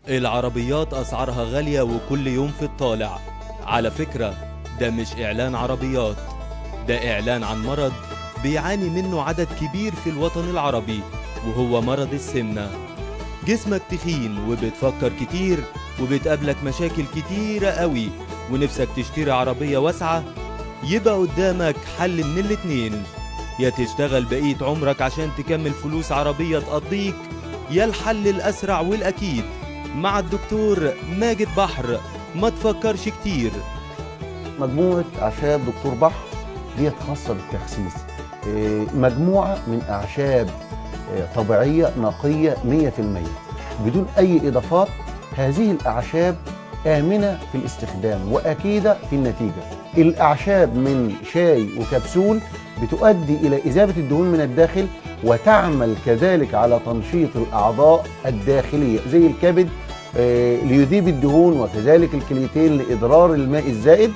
العربيات أسعارها غالية وكل يوم في الطالع. على فكرة ده مش إعلان عربيات، ده إعلان عن مرض بيعاني منه عدد كبير في الوطن العربي، وهو مرض السمنة. جسمك تخين وبتفكر كتير وبتقابلك مشاكل كتيرة قوي ونفسك تشتري عربية واسعة، يبقى قدامك حل من الاتنين: يا تشتغل بقية عمرك عشان تكمل فلوس عربية تقضيك، يا الحل الأسرع والأكيد مع الدكتور ماجد بحر. ما تفكرش كتير. مجموعة أعشاب دكتور بحر دي خاصة بالتخسيس، مجموعة من أعشاب طبيعية نقية 100% بدون أي إضافات. هذه الأعشاب آمنة في الاستخدام وأكيدة في النتيجة. الأعشاب من شاي وكبسول بتؤدي إلى إذابة الدهون من الداخل، وتعمل كذلك على تنشيط الأعضاء الداخلية زي الكبد ليذيب الدهون، وكذلك الكليتين لإضرار الماء الزائد.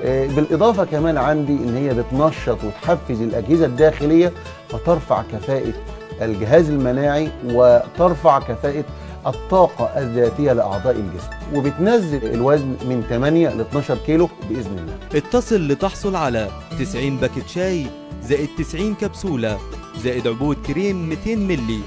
بالإضافة كمان عندي إن هي بتنشط وتحفز الأجهزة الداخلية، فترفع كفاءة الجهاز المناعي وترفع كفاءة الطاقة الذاتية لأعضاء الجسم، وبتنزل الوزن من 8 ل 12 كيلو بإذن الله. اتصل لتحصل على 90 باكت شاي زائد 90 كبسولة زائد عبوة كريم 200 ملي.